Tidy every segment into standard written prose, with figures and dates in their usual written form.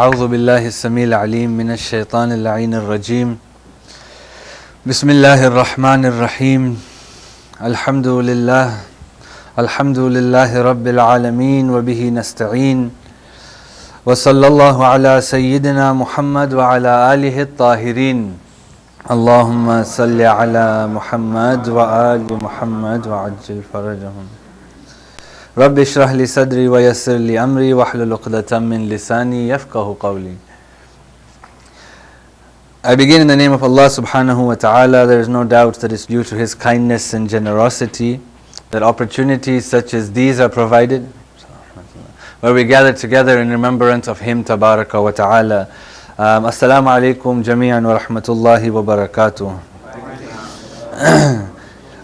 أعوذ بالله السميع العليم من الشيطان اللعين الرجيم بسم الله الرحمن الرحيم الحمد لله رب العالمين وبه نستعين وصلى الله على سيدنا محمد وعلى آله الطاهرين اللهم صل على محمد وآل محمد وعجل فرجهم رب اشرح لي صدري ويسر لي أمري واحلل عقدة من لساني يفقه قولي. I begin in the name of Allah subhanahu wa ta'ala. There is no doubt that it's due to His kindness and generosity that opportunities such as these are provided, where we gather together in remembrance of Him tabaraka wa ta'ala. Assalamu alaikum jami'an wa rahmatullahi wa barakatuh.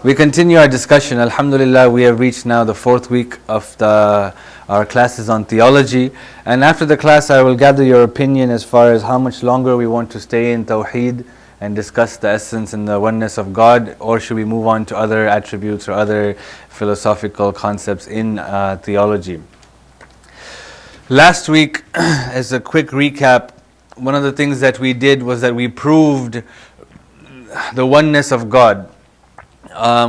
We continue our discussion. Alhamdulillah, we have reached now the fourth week of our classes on theology. And after the class, I will gather your opinion as far as how much longer we want to stay in Tawheed and discuss the essence and the oneness of God, or should we move on to other attributes or other philosophical concepts in theology. Last week, as a quick recap, one of the things that we did was that we proved the oneness of God.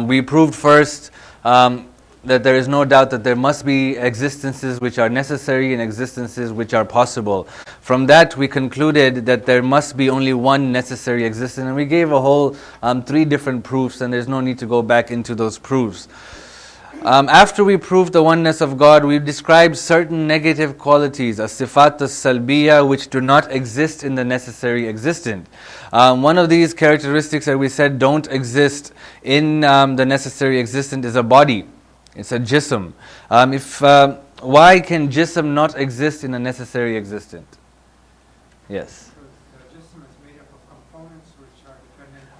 We proved first that there is no doubt that there must be existences which are necessary and existences which are possible. From that we concluded that there must be only one necessary existence, and we gave a whole 3 different proofs, and there's no need to go back into those proofs. After we proved the oneness of God, we described certain negative qualities, as-sifat as-salbiya, which do not exist in the necessary existent. One of these characteristics that we said don't exist in the necessary existent is a body. It's a jism. Why can jism not exist in a necessary existent? Yes.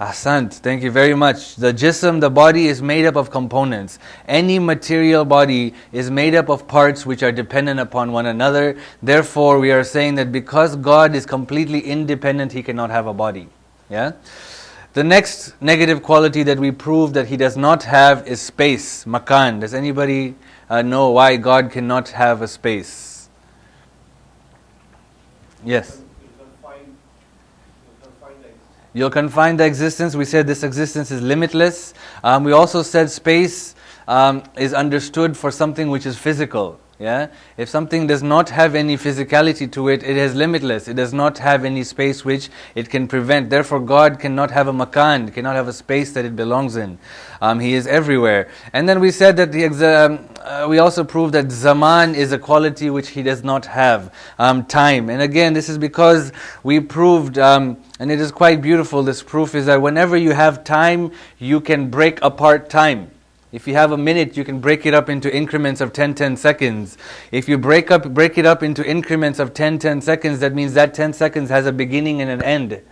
Ahsant, thank you very much. The jism, the body, is made up of components. Any material body is made up of parts which are dependent upon one another. Therefore, we are saying that because God is completely independent, He cannot have a body. Yeah. The next negative quality that we prove that He does not have is space, makan. Does anybody know why God cannot have a space? Yes. You'll confine the existence. We said this existence is limitless. We also said space is understood for something which is physical. Yeah. If something does not have any physicality to it, it is limitless. It does not have any space which it can prevent. Therefore, God cannot have a makan, cannot have a space that it belongs in. He is everywhere. And then we said that we also proved that zaman is a quality which He does not have. Time. And again, this is because we proved, and it is quite beautiful, this proof is that whenever you have time, you can break apart time. If you have a minute, you can break it up into increments of 10 seconds. If you break it up into increments of 10 seconds, that means that 10 seconds has a beginning and an end.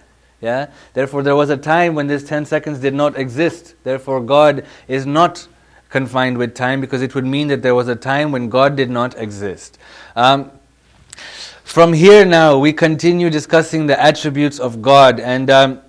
Yeah. Therefore, there was a time when this 10 seconds did not exist. Therefore, God is not confined with time, because it would mean that there was a time when God did not exist. From here now, we continue discussing the attributes of God, and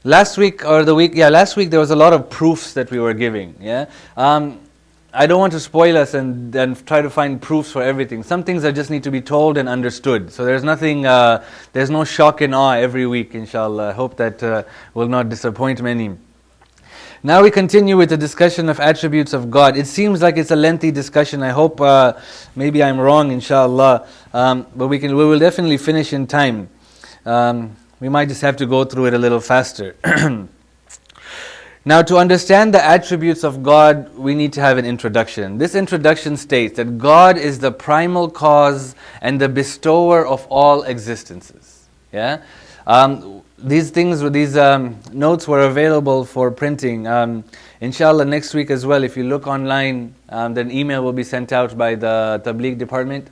last week there was a lot of proofs that we were giving. Yeah, I don't want to spoil us and try to find proofs for everything. Some things that just need to be told and understood. So there's nothing, there's no shock and awe every week, inshallah. I hope that will not disappoint many. Now we continue with the discussion of attributes of God. It seems like it's a lengthy discussion. I hope maybe I'm wrong, inshallah, but we will definitely finish in time. We might just have to go through it a little faster. Now, to understand the attributes of God, we need to have an introduction. This introduction states that God is the primal cause and the bestower of all existences. Yeah. These notes were available for printing. Inshallah, next week as well, if you look online, then email will be sent out by the Tabligh department.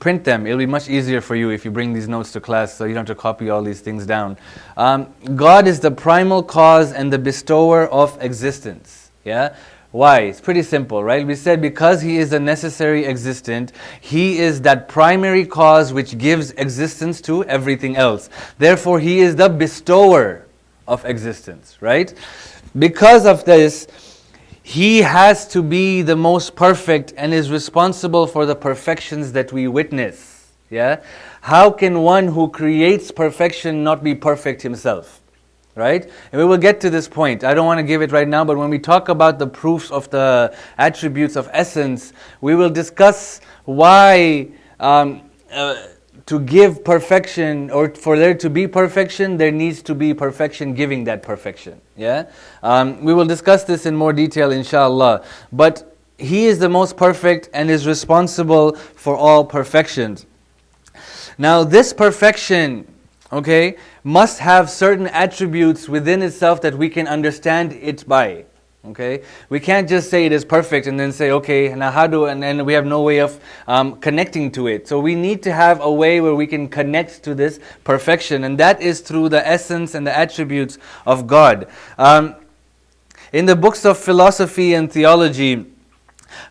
Print them. It'll be much easier for you if you bring these notes to class, so you don't have to copy all these things down. God is the primal cause and the bestower of existence. Yeah. Why? It's pretty simple, right? We said because He is a necessary existent, He is that primary cause which gives existence to everything else. Therefore, He is the bestower of existence, right? Because of this, He has to be the most perfect and is responsible for the perfections that we witness. Yeah? How can one who creates perfection not be perfect himself? Right? And we will get to this point. I don't want to give it right now, but when we talk about the proofs of the attributes of essence, we will discuss why to give perfection, or for there to be perfection, there needs to be perfection giving that perfection. Yeah, we will discuss this in more detail, inshallah. But He is the most perfect and is responsible for all perfections. Now, this perfection, okay, must have certain attributes within itself that we can understand it by. Okay, we can't just say it is perfect and then say, okay, now how do, and then we have no way of connecting to it. So we need to have a way where we can connect to this perfection, and that is through the essence and the attributes of God. In the books of philosophy and theology,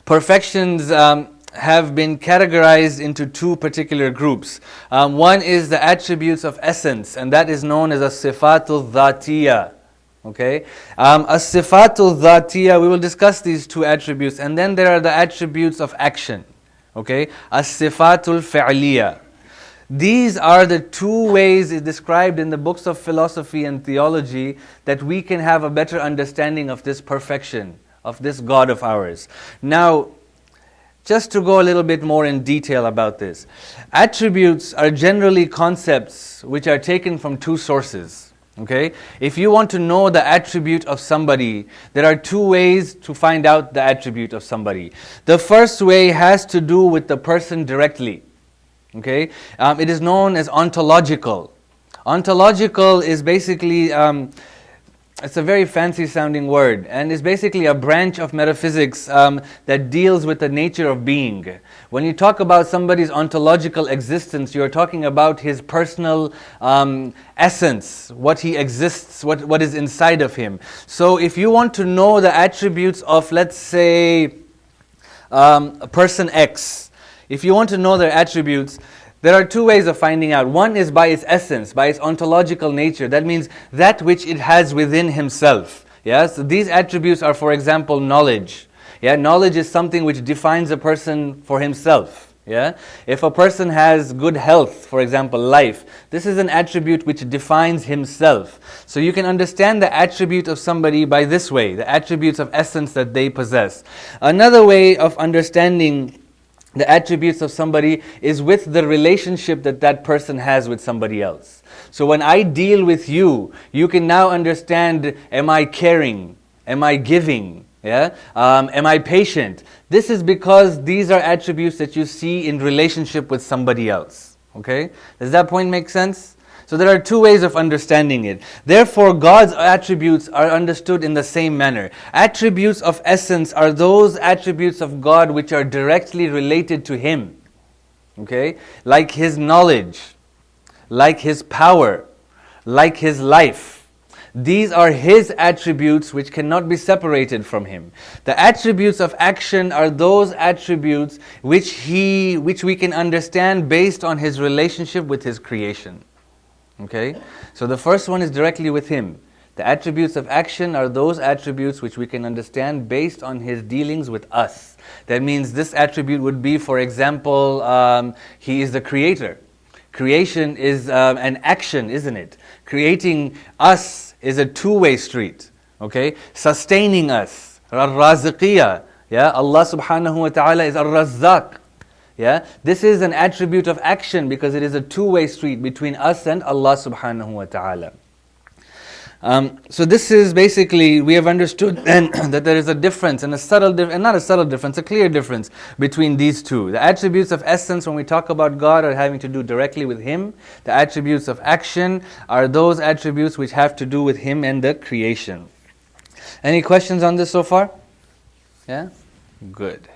perfections have been categorized into two particular groups. One is the attributes of essence, and that is known as a sifatul dhatiyah. Okay, as-sifatul dhatiyah, we will discuss these two attributes, and then there are the attributes of action. Okay, as-sifatul fi'liyah. These are the two ways described in the books of philosophy and theology that we can have a better understanding of this perfection, of this God of ours. Now, just to go a little bit more in detail about this, attributes are generally concepts which are taken from two sources. Okay, if you want to know the attribute of somebody, there are two ways to find out the attribute of somebody. The first way has to do with the person directly. Okay, it is known as ontological. Ontological is basically, it's a very fancy sounding word, and is basically a branch of metaphysics that deals with the nature of being. When you talk about somebody's ontological existence, you are talking about his personal essence, what he exists, what is inside of him. So if you want to know the attributes of, let's say, a person X, if you want to know their attributes, there are two ways of finding out. One is by its essence, by its ontological nature. That means that which it has within himself. Yeah? So these attributes are, for example, knowledge. Yeah? Knowledge is something which defines a person for himself. Yeah? If a person has good health, for example, life, this is an attribute which defines himself. So you can understand the attribute of somebody by this way, the attributes of essence that they possess. Another way of understanding the attributes of somebody is with the relationship that that person has with somebody else. So when I deal with you, you can now understand, am I caring? Am I giving? Yeah? Am I patient? This is because these are attributes that you see in relationship with somebody else. Okay? Does that point make sense? So there are two ways of understanding it. Therefore, God's attributes are understood in the same manner. Attributes of essence are those attributes of God which are directly related to Him. Okay? Like His knowledge, like His power, like His life. These are His attributes which cannot be separated from Him. The attributes of action are those attributes which we can understand based on His relationship with His creation. Okay, so the first one is directly with Him. The attributes of action are those attributes which we can understand based on His dealings with us. That means this attribute would be, for example, He is the creator. Creation is an action, isn't it? Creating us is a two-way street. Okay, sustaining us, Ar-Raziqiyya. Yeah, Allah subhanahu wa ta'ala is Ar-Razzaq. Yeah, this is an attribute of action because it is a two-way street between us and Allah subhanahu wa ta'ala. So this is basically, we have understood then that there is a difference, and a subtle and not a subtle difference, a clear difference between these two. The attributes of essence, when we talk about God, are having to do directly with Him. The attributes of action are those attributes which have to do with Him and the creation. Any questions on this so far? Yeah? Good.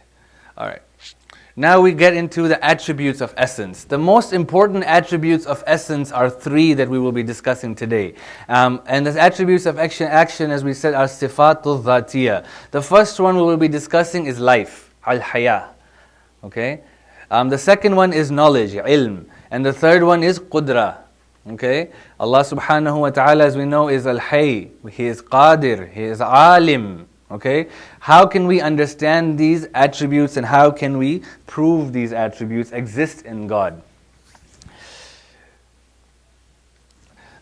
All right. Now we get into the attributes of essence. The most important attributes of essence are three that we will be discussing today. And the attributes of action, as we said, are sifatul dhatiyah. The first one we will be discussing is life, al-haya. Okay? The second one is knowledge, ilm. And the third one is qudra. Okay? Allah subhanahu wa ta'ala, as we know, is al-hay. He is qadir. He is alim. Okay? How can we understand these attributes and how can we prove these attributes exist in God?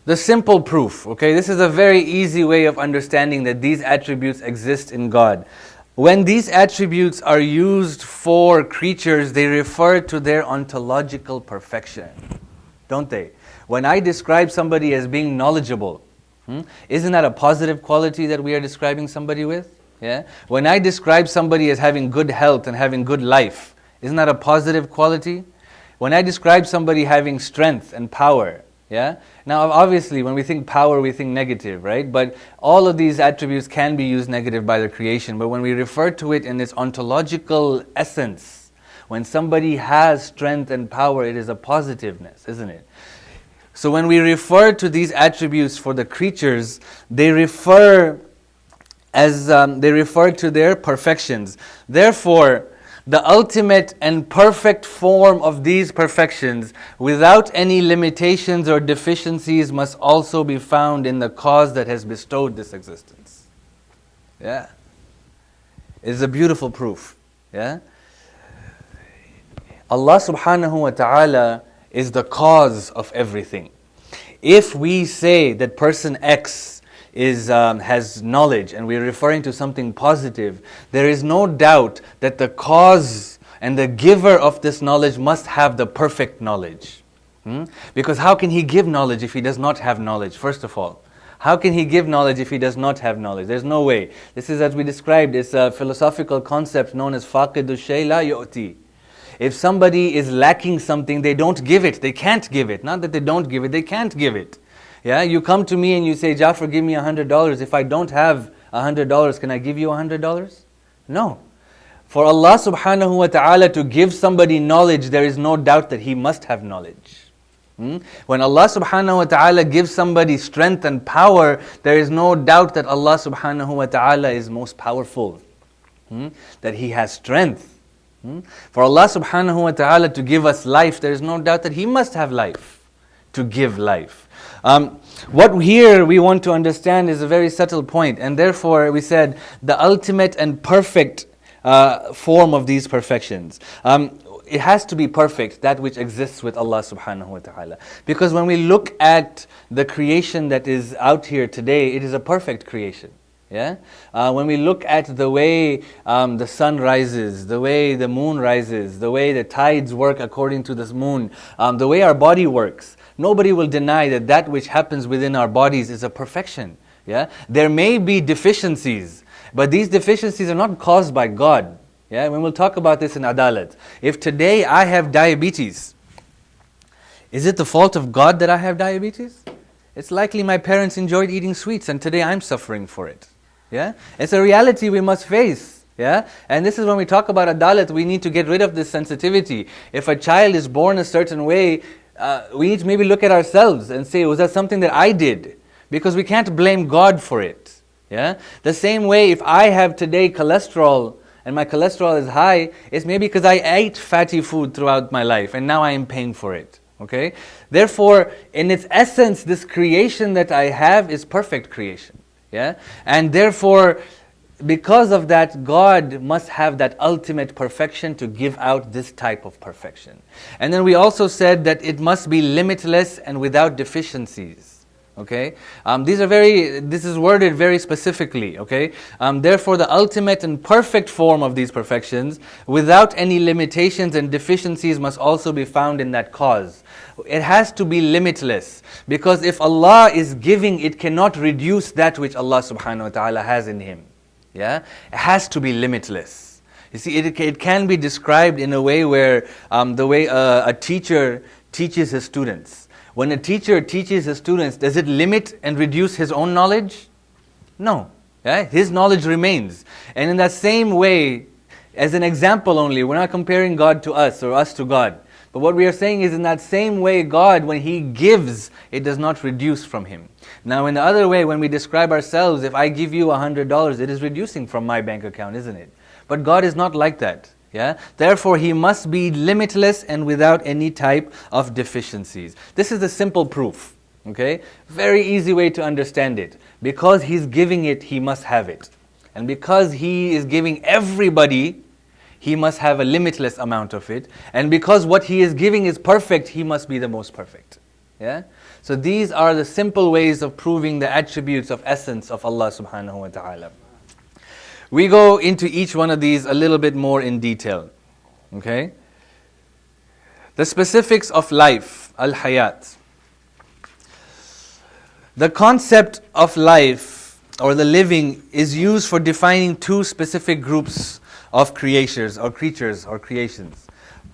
The simple proof, okay? This is a very easy way of understanding that these attributes exist in God. When these attributes are used for creatures, they refer to their ontological perfection, don't they? When I describe somebody as being knowledgeable, isn't that a positive quality that we are describing somebody with? Yeah. When I describe somebody as having good health and having good life, isn't that a positive quality? When I describe somebody having strength and power, yeah. Now, obviously, when we think power, we think negative, right? But all of these attributes can be used negative by the creation. But when we refer to it in its ontological essence, when somebody has strength and power, it is a positiveness, isn't it? So when we refer to these attributes for the creatures, they refer to their perfections. Therefore, the ultimate and perfect form of these perfections, without any limitations or deficiencies, must also be found in the cause that has bestowed this existence. Yeah. It is a beautiful proof. Yeah. Allah subhanahu wa ta'ala is the cause of everything. If we say that person X has knowledge and we're referring to something positive, there is no doubt that the cause and the giver of this knowledge must have the perfect knowledge. Because how can he give knowledge if he does not have knowledge, first of all? How can he give knowledge if he does not have knowledge? There's no way. This is, as we described, it's a philosophical concept known as faqidu shay la yu'ti. If somebody is lacking something, they don't give it. They can't give it. Not that they don't give it, they can't give it. Yeah, you come to me and you say, Jaffer, give me $100. If I don't have $100, can I give you $100? No. For Allah subhanahu wa ta'ala to give somebody knowledge, there is no doubt that he must have knowledge. When Allah subhanahu wa ta'ala gives somebody strength and power, there is no doubt that Allah subhanahu wa ta'ala is most powerful. That He has strength. For Allah subhanahu wa ta'ala to give us life, there is no doubt that He must have life to give life. What here we want to understand is a very subtle point, and therefore we said the ultimate and perfect form of these perfections. It has to be perfect, that which exists with Allah subhanahu wa ta'ala. Because when we look at the creation that is out here today, it is a perfect creation. Yeah. When we look at the way the sun rises, the way the moon rises, the way the tides work according to this moon, the way our body works, nobody will deny that that which happens within our bodies is a perfection. Yeah. There may be deficiencies, but these deficiencies are not caused by God. Yeah. When we'll talk about this in Adalat. If today I have diabetes, is it the fault of God that I have diabetes? It's likely my parents enjoyed eating sweets and today I'm suffering for it. Yeah? It's a reality we must face. Yeah? And this is when we talk about adalat, we need to get rid of this sensitivity. If a child is born a certain way, we need to maybe look at ourselves and say, was that something that I did? Because we can't blame God for it. Yeah? The same way, if I have today cholesterol and my cholesterol is high, it's maybe because I ate fatty food throughout my life and now I am paying for it. Okay? Therefore, in its essence, this creation that I have is perfect creation. Yeah? And therefore, because of that, God must have that ultimate perfection to give out this type of perfection. And then we also said that it must be limitless and without deficiencies. Okay? This is worded very specifically. Okay? Therefore, the ultimate and perfect form of these perfections, without any limitations and deficiencies, must also be found in that cause. It has to be limitless, because if Allah is giving, it cannot reduce that which Allah subhanahu wa ta'ala has in Him. Yeah? It has to be limitless. You see, it can be described in a way where the way a teacher teaches his students. When a teacher teaches his students, does it limit and reduce his own knowledge? No. Yeah? His knowledge remains. And in that same way, as an example only, we're not comparing God to us or us to God. But what we are saying is, in that same way, God, when He gives, it does not reduce from Him. Now, in the other way, when we describe ourselves, if I give you $100, it is reducing from my bank account, isn't it? But God is not like that. Yeah? Therefore, He must be limitless and without any type of deficiencies. This is a simple proof. Okay? Very easy way to understand it. Because He's giving it, He must have it. And because He is giving everybody, He must have a limitless amount of it. And because what He is giving is perfect, He must be the most perfect. Yeah? So these are the simple ways of proving the attributes of essence of Allah subhanahu wa ta'ala. We go into each one of these a little bit more in detail. Okay? The specifics of life, al-hayat. The concept of life or the living is used for defining two specific groups of creatures or creations.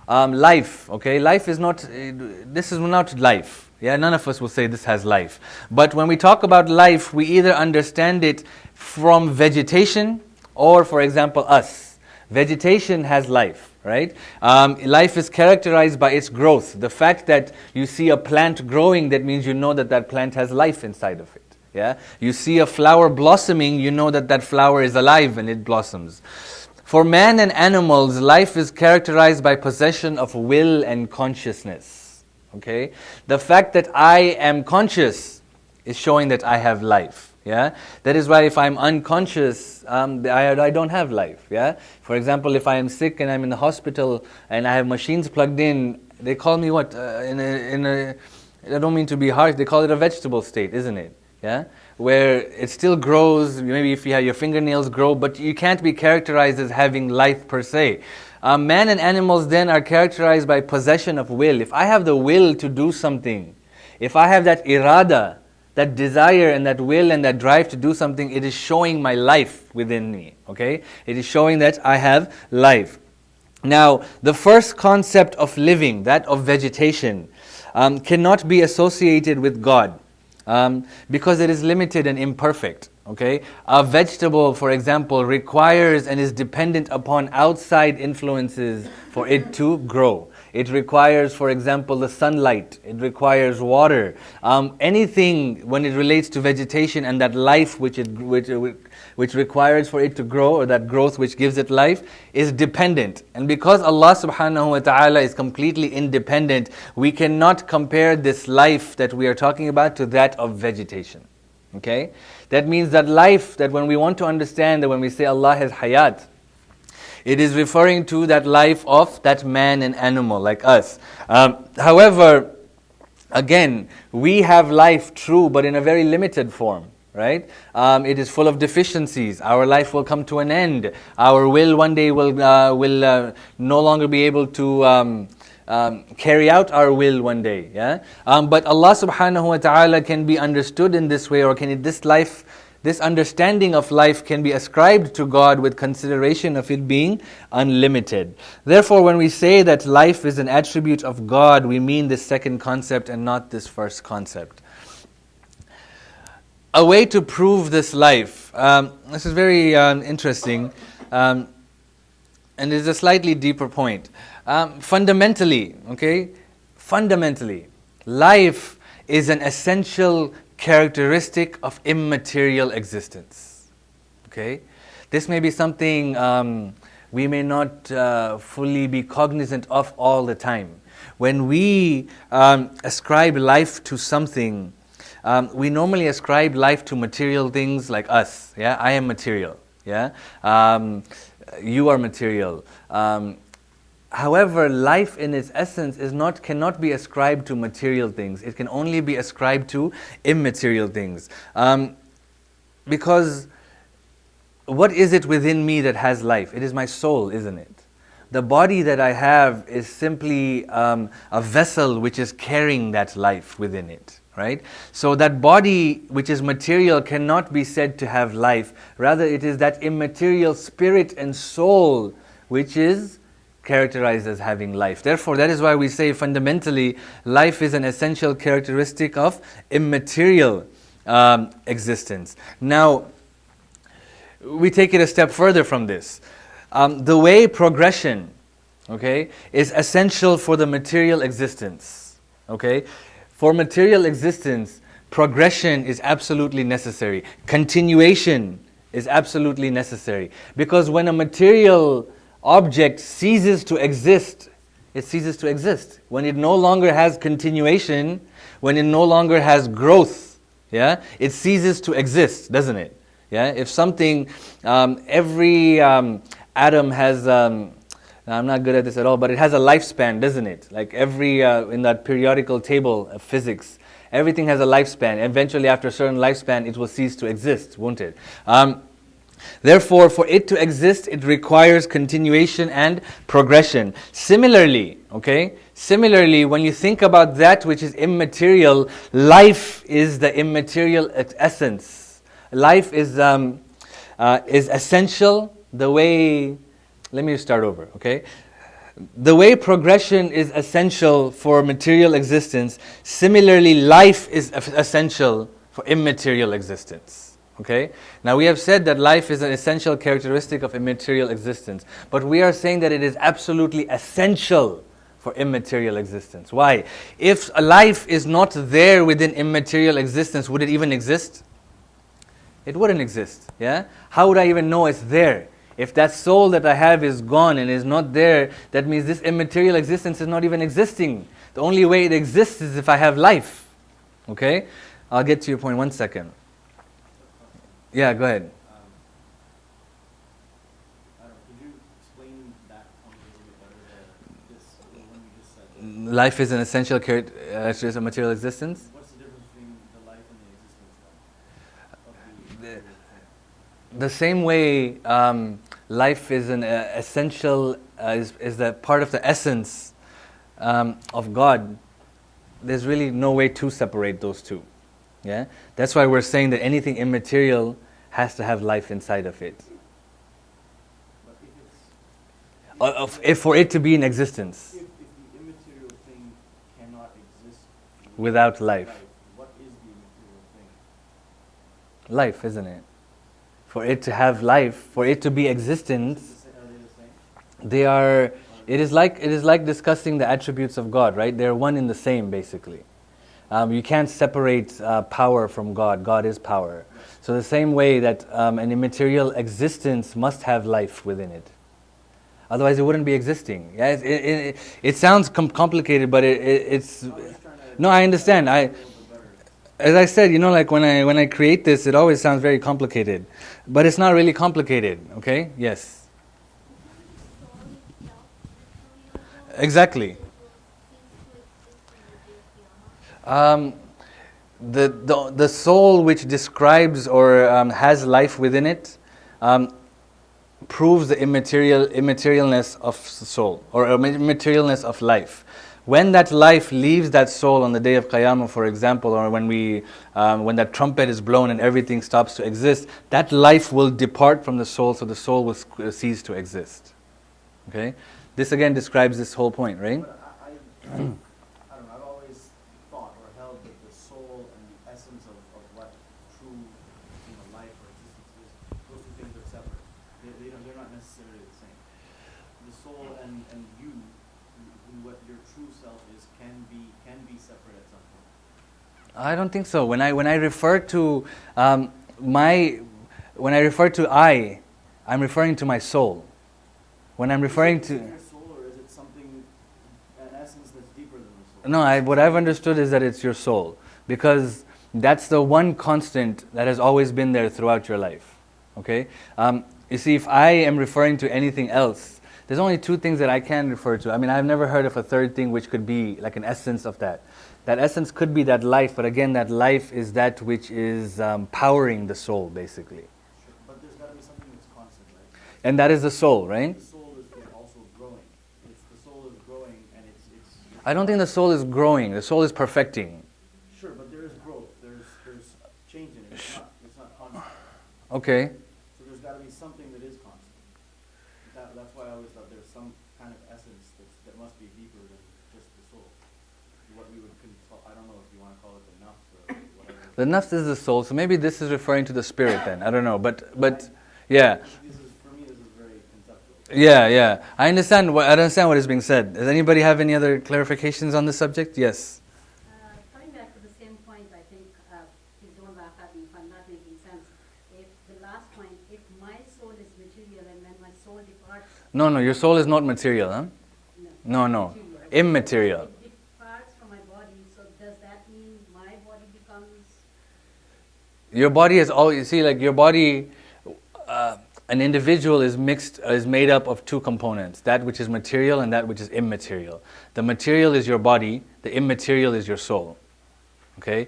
Life, okay? Life is not, this is not life. Yeah, none of us will say this has life. But when we talk about life, we either understand it from vegetation or, for example, us. Vegetation has life, right? Life is characterized by its growth. The fact that you see a plant growing, that means you know that that plant has life inside of it. Yeah? You see a flower blossoming, you know that that flower is alive and it blossoms. For man and animals, life is characterized by possession of will and consciousness. Okay, the fact that I am conscious is showing that I have life. Yeah, that is why if I'm unconscious, I don't have life. Yeah, for example, if I am sick and I'm in the hospital and I have machines plugged in, they call me what? I don't mean to be harsh. They call it a vegetable state, isn't it? Yeah, where it still grows. Maybe if you have your fingernails grow, but you can't be characterized as having life per se. Man and animals then are characterized by possession of will. If I have the will to do something, if I have that irada, that desire and that will and that drive to do something, it is showing my life within me. Okay? It is showing that I have life. Now, the first concept of living, that of vegetation, cannot be associated with God because it is limited and imperfect. Okay, a vegetable, for example, requires and is dependent upon outside influences for it to grow. It requires, for example, the sunlight. It requires water. Anything when it relates to vegetation and that life which requires for it to grow, or that growth which gives it life, is dependent. And because Allah subhanahu wa ta'ala is completely independent, we cannot compare this life that we are talking about to that of vegetation. Okay? That means that life, that when we want to understand that when we say Allah has hayat, it is referring to that life of that man and animal like us. However, again, we have life true, but in a very limited form. Right? It is full of deficiencies. Our life will come to an end. Our will one day will no longer be able to carry out our will one day. Yeah. But Allah subhanahu wa ta'ala can be understood in this way, or this understanding of life can be ascribed to God with consideration of it being unlimited. Therefore, when we say that life is an attribute of God, we mean this second concept and not this first concept. A way to prove this life, this is very interesting, and it's a slightly deeper point. Fundamentally, life is an essential characteristic of immaterial existence. Okay, this may be something we may not fully be cognizant of all the time. When we ascribe life to something, we normally ascribe life to material things like us. Yeah, I am material. Yeah, you are material. However, life in its essence cannot be ascribed to material things. It can only be ascribed to immaterial things. Because what is it within me that has life? It is my soul, isn't it? The body that I have is simply a vessel which is carrying that life within it. Right? So that body which is material cannot be said to have life. Rather, it is that immaterial spirit and soul which is characterized as having life. Therefore, that is why we say fundamentally life is an essential characteristic of immaterial existence. Now, we take it a step further from this. The way progression, is essential for the material existence. For material existence, progression is absolutely necessary. Continuation is absolutely necessary. Because when a material object ceases to exist, it ceases to exist. When it no longer has continuation, when it no longer has growth, it ceases to exist, doesn't it? Yeah, if something, every atom has, I'm not good at this at all, but it has a lifespan, doesn't it? Like every, in that periodical table of physics, everything has a lifespan. Eventually, after a certain lifespan, it will cease to exist, won't it? Therefore, for it to exist, it requires continuation and progression. Similarly, when you think about that which is immaterial, life is the immaterial essence. Life is essential. The way, let me start over, okay? The way progression is essential for material existence, similarly, life is essential for immaterial existence. Okay? Now we have said that life is an essential characteristic of immaterial existence, but we are saying that it is absolutely essential for immaterial existence. Why? If a life is not there within immaterial existence, would it even exist? It wouldn't exist. Yeah? How would I even know it's there? If that soul that I have is gone and is not there, that means this immaterial existence is not even existing. The only way it exists is if I have life. Okay? I'll get to your point 1 second. Yeah, go ahead. Could you explain that point a little bit better? When you just said Life is an essential characteristic of material existence. What's the difference between the life and the existence of The same way life is an essential, is the part of the essence of God, there's really no way to separate those two. Yeah, that's why we're saying that anything immaterial has to have life inside of it. If for it to be in existence. If the immaterial thing cannot exist without life. What is the immaterial thing? Life, isn't it? For it to have life, for it to be existence, Are they the same? they are. It is like discussing the attributes of God, right? They're one in the same, basically. You can't separate power from God. God is power. So the same way that an immaterial existence must have life within it. Otherwise it wouldn't be existing. Yeah, it sounds complicated, but it's... No, I understand. As I said, like when I create this, it always sounds very complicated. But it's not really complicated, okay? Yes. Exactly. The soul which describes or has life within it proves the immaterialness of soul or immaterialness of life. When that life leaves that soul on the day of Qiyamah, for example, or when that trumpet is blown and everything stops to exist, that life will depart from the soul, so the soul will cease to exist. Okay, this again describes this whole point, right? I don't know, I've always thought or held that the soul and the essence of what true life or existence is, those two things are separate. They're not necessarily the same. The soul and you, what your true self is, can be separate at some point. I don't think so. When I refer to I'm referring to my soul. When I'm referring to... Is it your soul, or is it something, an essence that's deeper than the soul? No, what I've understood is that it's your soul. Because that's the one constant that has always been there throughout your life. Okay? You see, if I am referring to anything else, there's only two things that I can refer to. I mean, I've never heard of a third thing which could be like an essence of that. That essence could be that life, but again, that life is that which is powering the soul, basically. Sure. But there's got to be something that's constant, right? And that is the soul, right? The soul is also growing. The soul is growing, and it's I don't think the soul is growing. The soul is perfecting. Sure, but there is growth. There's change in it. It's not constant. Okay. So there's got to be something that is constant. That's why I always thought there's some kind of essence that must be deeper than just the soul. What we would I don't know if you want to call it the nafs or whatever. The nafs is the soul, so maybe this is referring to the spirit then. I don't know, but yeah. For me, this is very conceptual. Yeah. I understand what is being said. Does anybody have any other clarifications on the subject? Yes. Coming back to the same point, I think, please don't laugh at me if I'm not making sense. If the last point, if my soul is material and when my soul departs... No, your soul is not material, huh? No. Material. Immaterial. It departs from my body, so does that mean my body becomes... Your body is all, you see, like your body, an individual is made up of two components, that which is material and that which is immaterial. The material is your body, the immaterial is your soul. Okay?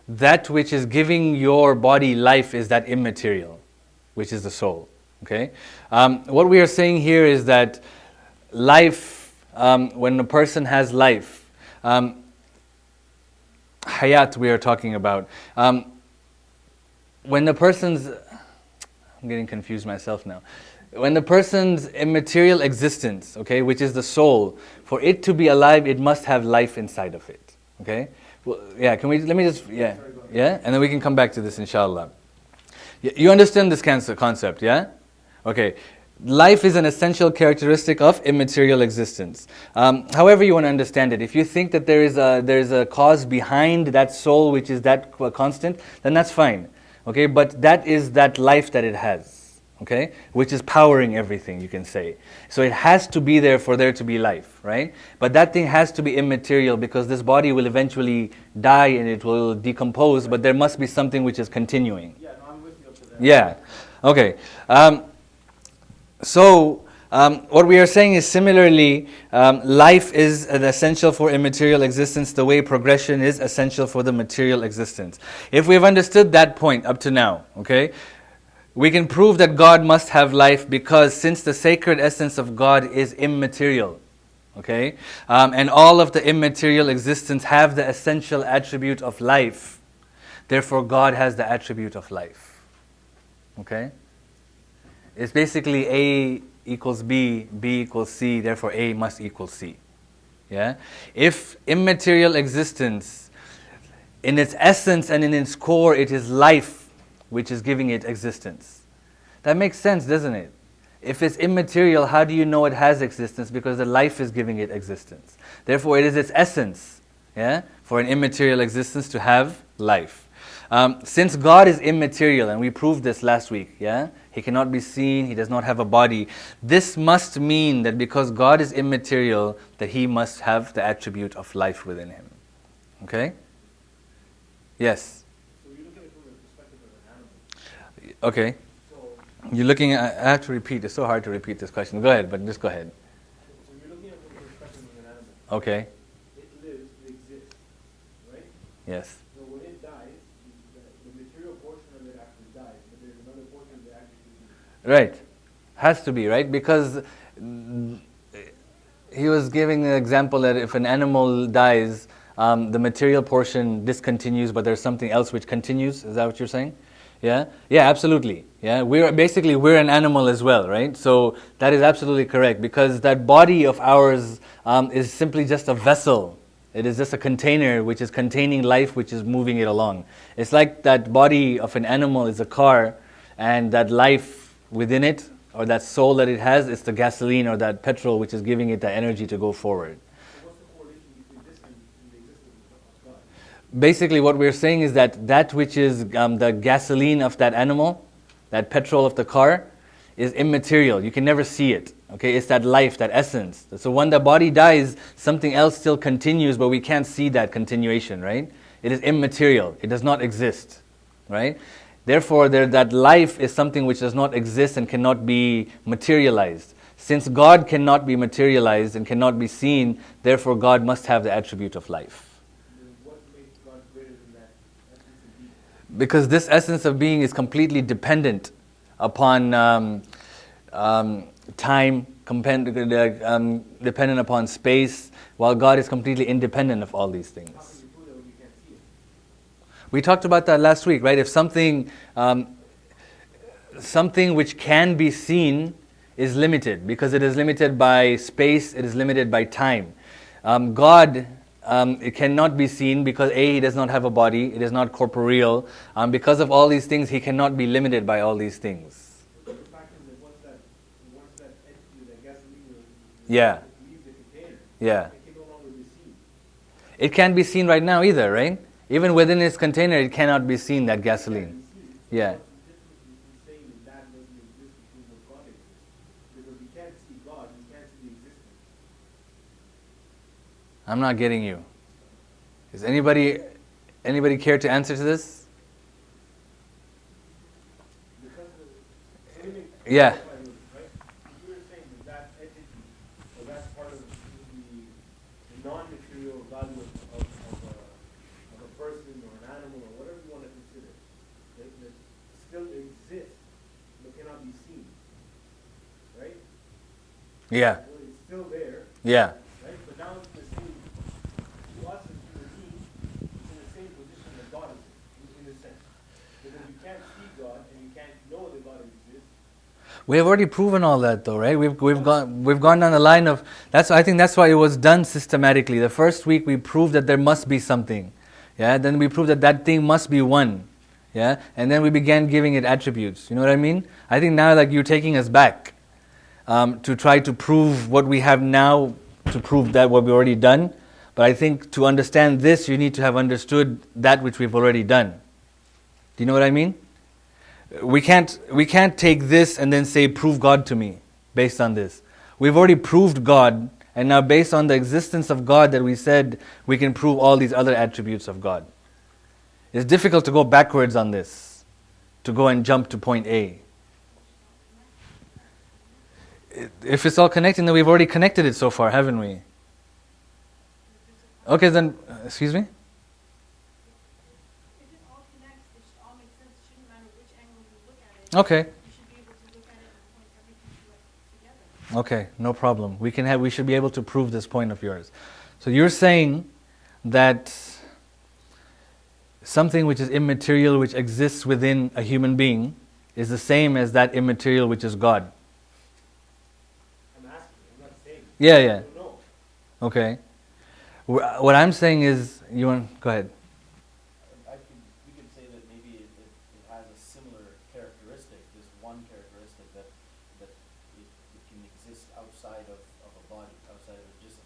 That which is giving your body life is that immaterial, which is the soul. Okay? What we are saying here is that life, when a person has life, hayat we are talking about, when the person's, I'm getting confused myself now. When the person's immaterial existence, okay, which is the soul, for it to be alive, it must have life inside of it. Okay? Well, yeah, let me just, yeah, and then we can come back to this, inshallah. You understand this concept, yeah? Okay. Life is an essential characteristic of immaterial existence. However you want to understand it, if you think that there is a cause behind that soul which is that constant, then that's fine. Okay, but that is that life that it has, okay, which is powering everything, you can say. So it has to be there for there to be life, right? But that thing has to be immaterial because this body will eventually die and it will decompose, but there must be something which is continuing. Yeah, no, I'm with you up to that. Yeah, okay. So what we are saying is similarly, life is an essential for immaterial existence the way progression is essential for the material existence. If we've understood that point up to now, okay, we can prove that God must have life because since the sacred essence of God is immaterial, okay, and all of the immaterial existence have the essential attribute of life, therefore God has the attribute of life. Okay? It's basically A equals B, B equals C, therefore A must equal C. Yeah? If immaterial existence, in its essence and in its core, it is life which is giving it existence. That makes sense, doesn't it? If it's immaterial, how do you know it has existence? Because the life is giving it existence. Therefore, it is its essence, yeah, for an immaterial existence to have life. Since God is immaterial, and we proved this last week, yeah, He cannot be seen, He does not have a body. This must mean that because God is immaterial, that He must have the attribute of life within Him. Okay? Yes? So you're looking at it from the perspective of an animal. Okay. So, You're looking at, I have to repeat, it's so hard to repeat this question. Go ahead, but just go ahead. so you're looking at it from the perspective of an animal. Okay. It lives, it exists, right? Yes. So when it dies, the material portion of it actually dies, but there's another portion that actually Right. Has to be, right? Because he was giving an example that if an animal dies, the material portion discontinues, but there's something else which continues. Is that what you're saying? Yeah? Yeah, absolutely. Yeah, we're an animal as well, right? So that is absolutely correct because that body of ours is simply just a vessel. It is just a container which is containing life which is moving it along. It's like that body of an animal is a car and that life within it or that soul that it has is the gasoline or that petrol which is giving it the energy to go forward. So what's the correlation between this and the existence of God? Basically what we're saying is that which is the gasoline of that animal, that petrol of the car, is immaterial. You can never see it. Okay, it's that life, that essence. So when the body dies, something else still continues, but we can't see that continuation, right? It is immaterial. It does not exist, right? Therefore, that life is something which does not exist and cannot be materialized. Since God cannot be materialized and cannot be seen, therefore God must have the attribute of life. Then what makes God greater than that essence of being? Because this essence of being is completely dependent upon time, dependent upon space, while God is completely independent of all these things. How can you prove that when you can't see it? We talked about that last week, right? If something which can be seen is limited, because it is limited by space, it is limited by time. God, it cannot be seen because A, He does not have a body, it is not corporeal. Because of all these things, He cannot be limited by all these things. The fact is that once that entity, that gasoline Yeah. leaves the container, Yeah. it can no longer be seen. It can't be seen right now either, right? Even within its container, it cannot be seen, that gasoline. Yeah. What's the difference between saying that doesn't exist between what God exists? Because we can't see God, we can't see the existence. I'm not getting you. Is anybody care to answer to this? Yeah. Right? If you were saying that entity, or that's part of the non-material value of a person or an animal or whatever you want to consider, that still exists but cannot be seen, right? Yeah. Well, it's still there, Yeah. right? But now it's in the same, to us as human beings, it's in the same position that God is in a sense. Because you can't see God and you can't know that God exists. We have already proven all that, though, right? We've gone down the line of I think that's why it was done systematically. The first week we proved that there must be something, yeah. Then we proved that that thing must be one, yeah. And then we began giving it attributes. You know what I mean? I think now like you're taking us back to try to prove what we have now, to prove that what we've already done. But I think to understand this, you need to have understood that which we've already done. Do you know what I mean? We can't take this and then say, prove God to me based on this. We've already proved God, and now based on the existence of God that we said, we can prove all these other attributes of God. It's difficult to go backwards on this, to go and jump to point A. If it's all connecting, then we've already connected it so far, haven't we? Okay, then, excuse me? Okay. You should be able to look at it and point everything together. Okay, no problem. We should be able to prove this point of yours. So you're saying that something which is immaterial, which exists within a human being, is the same as that immaterial which is God. I'm asking, I'm not saying. Yeah, I yeah. don't know. Okay. What I'm saying is, you want, go ahead. We could say that maybe it has a similar characteristic, this one characteristic that it can exist outside of a body, outside of a jism.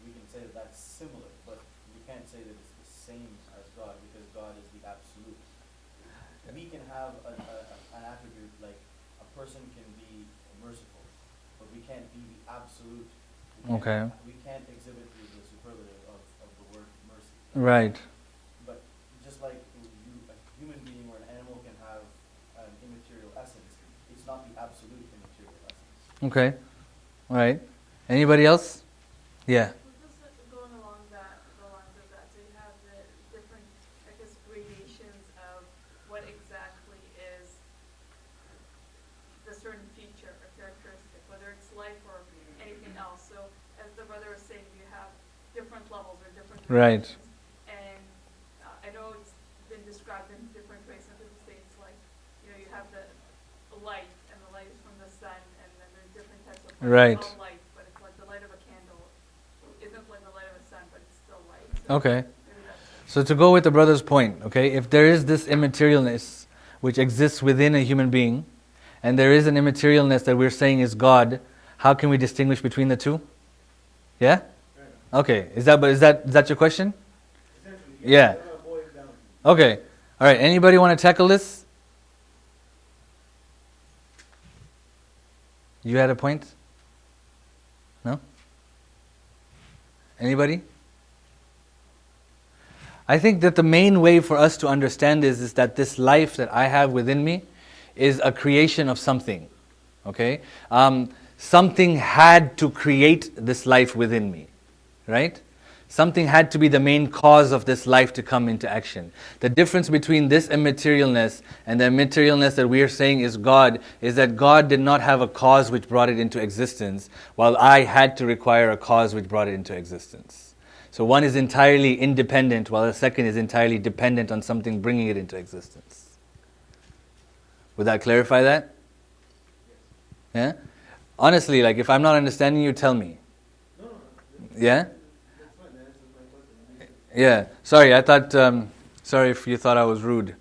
We can say that that's similar, but we can't say that it's the same as God, because God is the absolute. We can have an attribute like a person can be merciful, but we can't be the absolute. Okay. We can't exhibit the superlative of the word mercy. Right. But just like a human being or an animal can have an immaterial essence, it's not the absolute immaterial essence. Okay. All right. Anybody else? Yeah. Just going along the lines of that, so you have the different, I guess, gradations of what exactly is the certain feature or characteristic, whether it's life or anything else. So as the brother was saying, you have different levels or different Right. gradations. And I know it's been described in different ways. Some people say it's like, you have the light, and the light is from the sun, and then there's different types of light. Right. It's all light, but it's like the light of a candle isn't like the light of the sun, but it's still light. So Okay. maybe that's So to go with the brother's point, okay, if there is this immaterialness which exists within a human being, and there is an immaterialness that we're saying is God, how can we distinguish between the two? Yeah? Okay. Is that your question? Essentially, Yeah. that's what it boils down to. Okay. All right. Anybody want to tackle this? You had a point? No? Anybody? I think that the main way for us to understand is that this life that I have within me is a creation of something. Okay? Something had to create this life within me. Right? Something had to be the main cause of this life to come into action. The difference between this immaterialness and the immaterialness that we are saying is God is that God did not have a cause which brought it into existence, while I had to require a cause which brought it into existence. So one is entirely independent, while the second is entirely dependent on something bringing it into existence. Would that clarify that? Yeah? Honestly, like if I'm not understanding you, tell me. Yeah? Yeah. Sorry, I thought, sorry if you thought I was rude.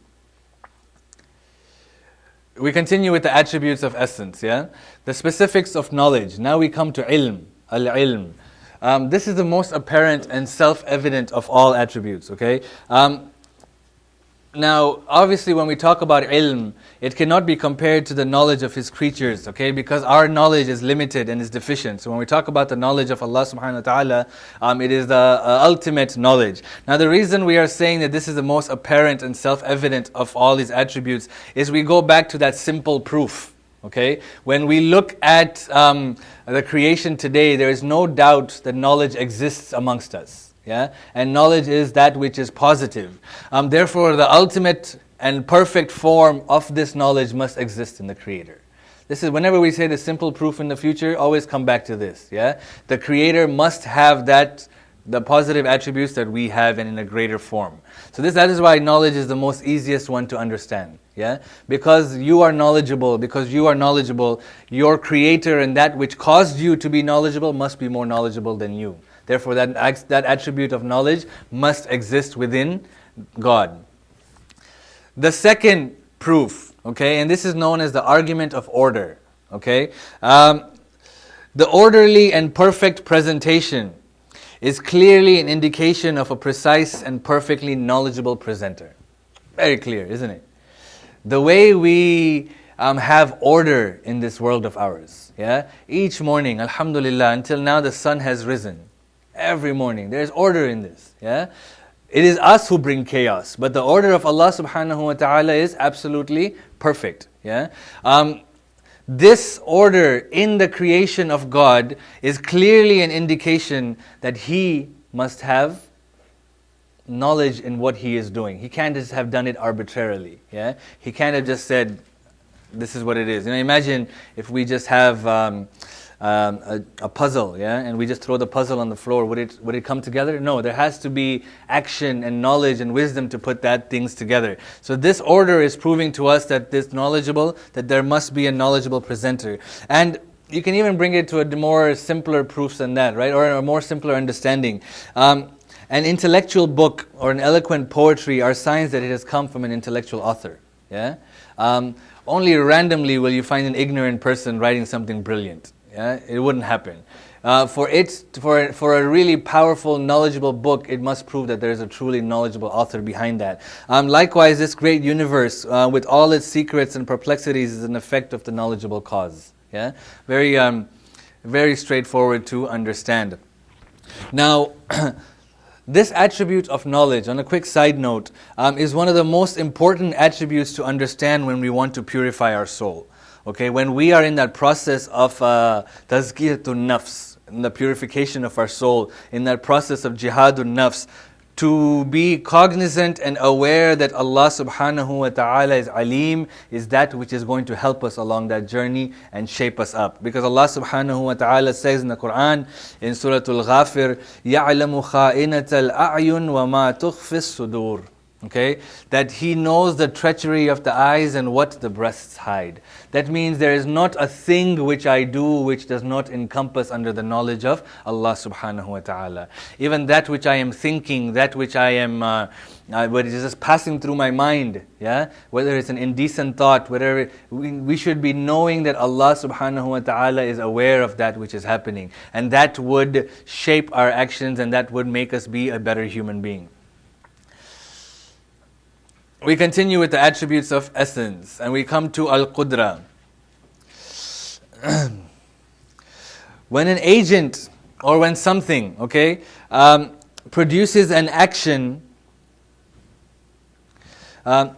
We continue with the attributes of essence, yeah? The specifics of knowledge. Now we come to ilm, al-ilm. This is the most apparent and self-evident of all attributes, okay? Now, obviously when we talk about ilm, it cannot be compared to the knowledge of His creatures, okay? Because our knowledge is limited and is deficient. So when we talk about the knowledge of Allah subhanahu wa ta'ala, it is the ultimate knowledge. Now the reason we are saying that this is the most apparent and self-evident of all these attributes is we go back to that simple proof, Okay? When we look at the creation today, there is no doubt that knowledge exists amongst us. Yeah? And knowledge is that which is positive. Therefore, the ultimate and perfect form of this knowledge must exist in the Creator. This is, whenever we say the simple proof in the future, always come back to this. Yeah? The Creator must have the positive attributes that we have, and in a greater form. So that is why knowledge is the most easiest one to understand. Yeah? Because you are knowledgeable, your Creator and that which caused you to be knowledgeable must be more knowledgeable than you. Therefore, that attribute of knowledge must exist within God. The second proof, okay, and this is known as the argument of order. Okay, the orderly and perfect presentation is clearly an indication of a precise and perfectly knowledgeable presenter. Very clear, isn't it? The way we have order in this world of ours. Yeah, each morning, alhamdulillah, until now the sun has risen. Every morning, there is order in this. Yeah. It is us who bring chaos, but the order of Allah subhanahu wa ta'ala is absolutely perfect. Yeah? This order in the creation of God is clearly an indication that He must have knowledge in what He is doing. He can't just have done it arbitrarily. Yeah? He can't have just said, this is what it is. Imagine if we just have a puzzle, yeah, and we just throw the puzzle on the floor, would it come together? No, there has to be action and knowledge and wisdom to put that things together. So this order is proving to us that that there must be a knowledgeable presenter. And you can even bring it to a more simpler proofs than that, right? Or a more simpler understanding. An intellectual book or an eloquent poetry are signs that it has come from an intellectual author. Yeah. Only randomly will you find an ignorant person writing something brilliant. Yeah, it wouldn't happen. For a really powerful, knowledgeable book, it must prove that there is a truly knowledgeable author behind that. Likewise, this great universe, with all its secrets and perplexities, is an effect of the knowledgeable cause. Yeah, very straightforward to understand. Now, this attribute of knowledge, on a quick side note, is one of the most important attributes to understand when we want to purify our soul. Okay, when we are in that process of tazkiyatun nafs, in the purification of our soul, in that process of jihadun nafs, to be cognizant and aware that Allah subhanahu wa ta'ala is alim, is that which is going to help us along that journey and shape us up. Because Allah subhanahu wa ta'ala says in the Quran, in Surah Al-Ghafir, يَعْلَمُ خَائِنَةَ الْأَعْيُنِ وَمَا تُخْفِي الصُّدُورِ. Okay, that He knows the treachery of the eyes and what the breasts hide. That means there is not a thing which I do which does not encompass under the knowledge of Allah subhanahu wa ta'ala. Even that which I am thinking, that which I am, what is just passing through my mind, yeah, whether it's an indecent thought, whatever, we should be knowing that Allah subhanahu wa ta'ala is aware of that which is happening. And that would shape our actions, and that would make us be a better human being. We continue with the attributes of essence, and we come to Al-Qudra. When an agent or when something, okay, produces an action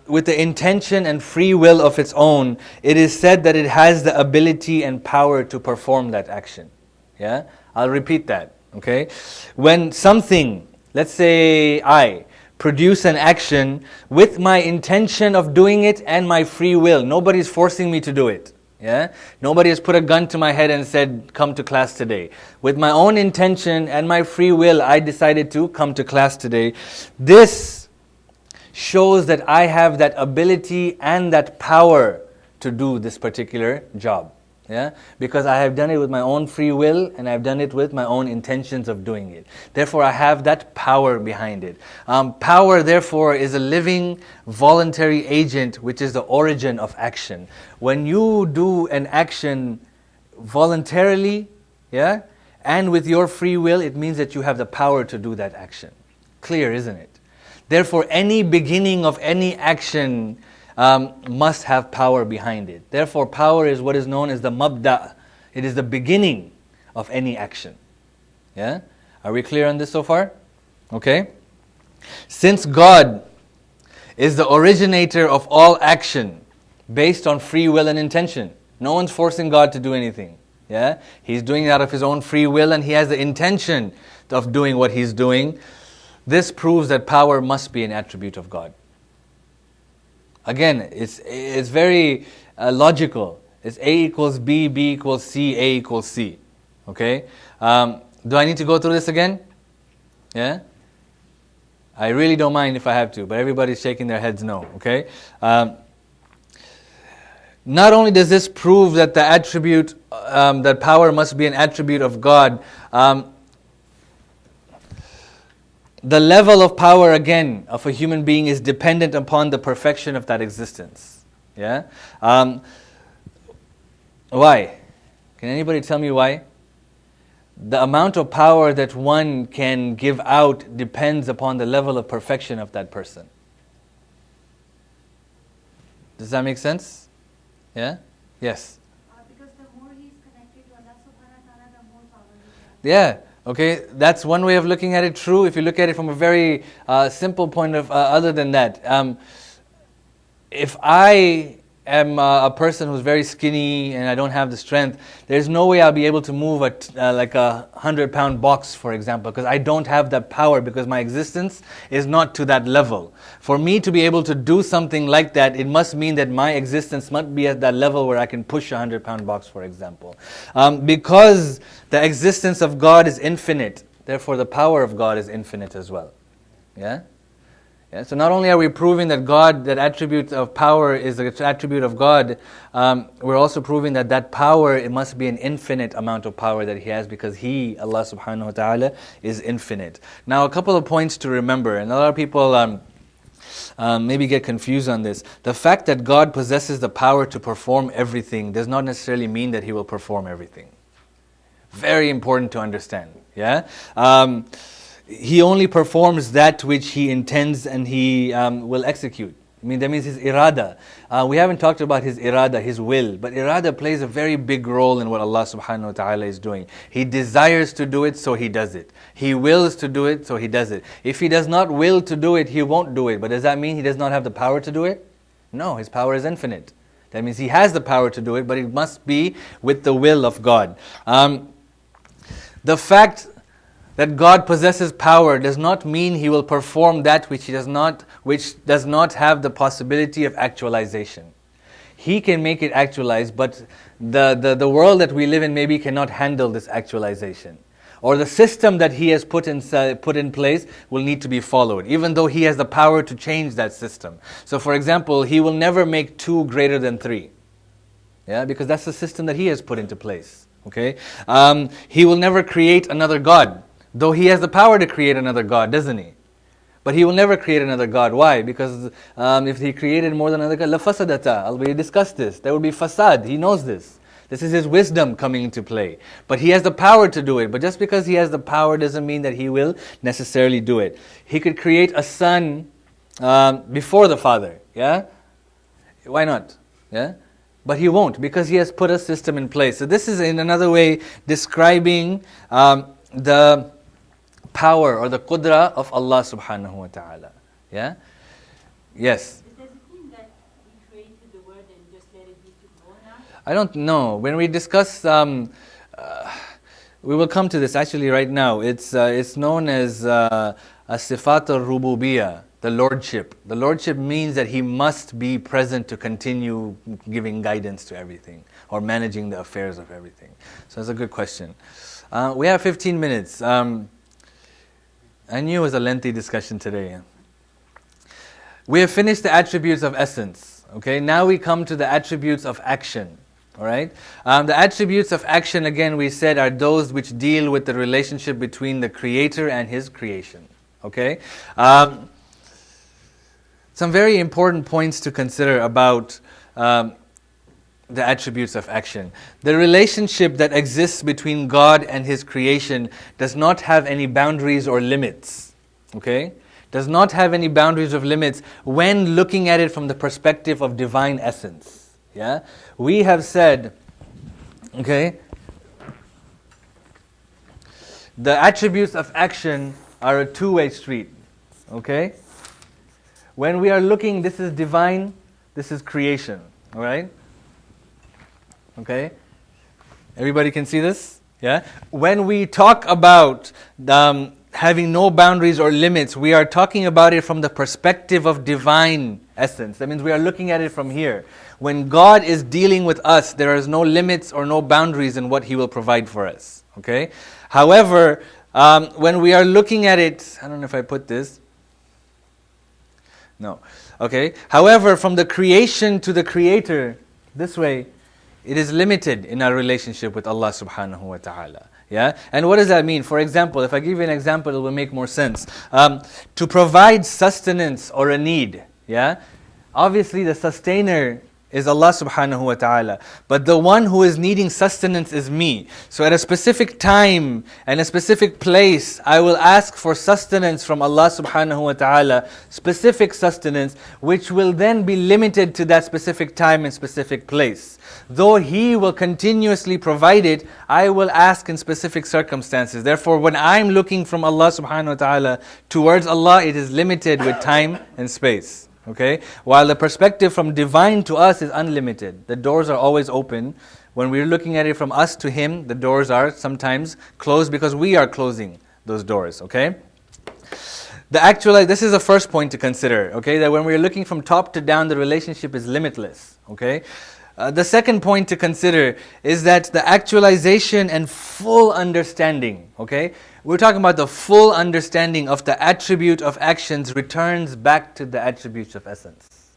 with the intention and free will of its own, it is said that it has the ability and power to perform that action. Yeah, I'll repeat that. Okay, when something, let's say I produce an action with my intention of doing it and my free will. Nobody's forcing me to do it. Yeah? Nobody has put a gun to my head and said, come to class today. With my own intention and my free will, I decided to come to class today. This shows that I have that ability and that power to do this particular job. Yeah, because I have done it with my own free will and I've done it with my own intentions of doing it. Therefore, I have that power behind it. Power, therefore, is a living, voluntary agent, which is the origin of action. When you do an action voluntarily, yeah, and with your free will, it means that you have the power to do that action. Clear, isn't it? Therefore, any beginning of any action must have power behind it. Therefore, power is what is known as the mabda'. It is the beginning of any action. Yeah? Are we clear on this so far? Okay. Since God is the originator of all action based on free will and intention, No one's forcing God to do anything. Yeah? He's doing it out of his own free will, and he has the intention of doing what he's doing. This proves that power must be an attribute of God. Again, it's very logical. It's A equals B, B equals C, A equals C. Okay? Do I need to go through this again? Yeah? I really don't mind if I have to, but everybody's shaking their heads no. Okay? Not only does this prove that the attribute, that power must be an attribute of God, the level of power, again, of a human being is dependent upon the perfection of that existence. Yeah? Why? Can anybody tell me why? The amount of power that one can give out depends upon the level of perfection of that person. Does that make sense? Yeah? Yes? Because the more he's connected to Allah subhanahu wa ta'ala, the more power he has. Yeah. Okay, that's one way of looking at it. True, if you look at it from a very simple point of, other than that, if I am a person who's very skinny and I don't have the strength, there's no way I'll be able to move like a 100-pound box, for example, because I don't have that power, because my existence is not to that level. For me to be able to do something like that, it must mean that my existence must be at that level where I can push a 100-pound box, for example. Because the existence of God is infinite, therefore the power of God is infinite as well. Yeah? Yeah, so not only are we proving that God, that attribute of power is an attribute of God, we're also proving that that power, it must be an infinite amount of power that He has, because He, Allah subhanahu wa ta'ala, is infinite. Now a couple of points to remember, and a lot of people maybe get confused on this. The fact that God possesses the power to perform everything does not necessarily mean that He will perform everything. Very important to understand. Yeah? He only performs that which He intends and He will execute. I mean, that means His irada. We haven't talked about His irada, His will, but irada plays a very big role in what Allah subhanahu wa ta'ala is doing. He desires to do it, so He does it. He wills to do it, so He does it. If He does not will to do it, He won't do it. But does that mean He does not have the power to do it? No, His power is infinite. That means He has the power to do it, but it must be with the will of God. The fact that God possesses power does not mean He will perform that which does not have the possibility of actualization. He can make it actualize, but the world that we live in maybe cannot handle this actualization. Or the system that He has put in place will need to be followed, even though He has the power to change that system. So for example, He will never make 2 greater than 3. Yeah, because that's the system that He has put into place. Okay? He will never create another God. Though He has the power to create another God, doesn't He? But He will never create another God. Why? Because if He created more than another God, la fasadata. We discussed this. There would be fasad. He knows this. This is His wisdom coming into play. But He has the power to do it. But just because He has the power doesn't mean that He will necessarily do it. He could create a son before the Father. Yeah? Why not? Yeah? But He won't, because He has put a system in place. So this is in another way describing the power or the qudra of Allah subhanahu wa ta'ala. Yeah? Yes? Does it mean that He created the world and just let it be tomorrow now? I don't know. When we discuss, we will come to this actually right now. It's known as as-sifat al-rububiyya, the lordship. The lordship means that He must be present to continue giving guidance to everything or managing the affairs of everything. So that's a good question. We have 15 minutes. I knew it was a lengthy discussion today. We have finished the attributes of essence. Okay, now we come to the attributes of action. All right, the attributes of action, again, we said, are those which deal with the relationship between the Creator and His creation. Okay, some very important points to consider about the attributes of action. The relationship that exists between God and His creation does not have any boundaries or limits. Okay? Does not have any boundaries or limits when looking at it from the perspective of divine essence. Yeah? We have said, okay, the attributes of action are a two-way street. Okay? When we are looking, this is divine, this is creation. All right? Okay? Everybody can see this? Yeah? When we talk about having no boundaries or limits, we are talking about it from the perspective of divine essence. That means we are looking at it from here. When God is dealing with us, there is no limits or no boundaries in what He will provide for us. Okay? However, when we are looking at it, I don't know if I put this. No. Okay? However, from the creation to the Creator, this way, it is limited in our relationship with Allah subhanahu wa ta'ala. Yeah? And what does that mean? For example, if I give you an example, it will make more sense. To provide sustenance or a need, yeah? Obviously the sustainer is Allah subhanahu wa ta'ala. But the one who is needing sustenance is me. So at a specific time and a specific place, I will ask for sustenance from Allah subhanahu wa ta'ala, specific sustenance, which will then be limited to that specific time and specific place. Though He will continuously provide it, I will ask in specific circumstances. Therefore, when I'm looking from Allah subhanahu wa ta'ala towards Allah, it is limited with time and space. Okay? While the perspective from divine to us is unlimited. The doors are always open. When we're looking at it from us to Him, the doors are sometimes closed because we are closing those doors. Okay? This is the first point to consider. Okay? That when we're looking from top to down, the relationship is limitless. Okay? The second point to consider is that the actualization and full understanding, okay? We're talking about the full understanding of the attribute of actions returns back to the attributes of essence.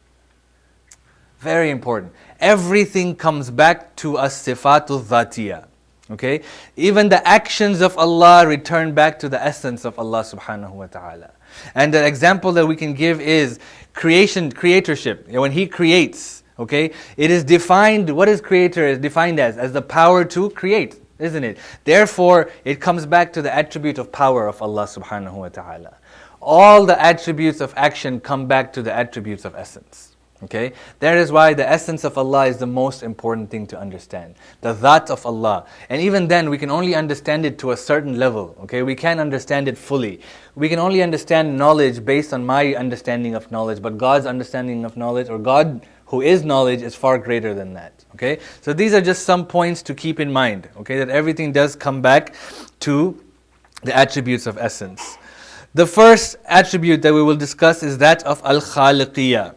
Very important. Everything comes back to as-sifatul dhatiyah. Okay? Even the actions of Allah return back to the essence of Allah subhanahu wa ta'ala. And the example that we can give is creatorship. When He creates, okay, it is defined, what is creator is defined as the power to create, isn't it? Therefore, it comes back to the attribute of power of Allah subhanahu wa ta'ala. All the attributes of action come back to the attributes of essence. Okay? That is why the essence of Allah is the most important thing to understand. The dhat of Allah. And even then, we can only understand it to a certain level. Okay? We can't understand it fully. We can only understand knowledge based on my understanding of knowledge. But God's understanding of knowledge, or God who is knowledge, is far greater than that. Okay? So these are just some points to keep in mind. Okay? That everything does come back to the attributes of essence. The first attribute that we will discuss is that of al-khaliqiyah.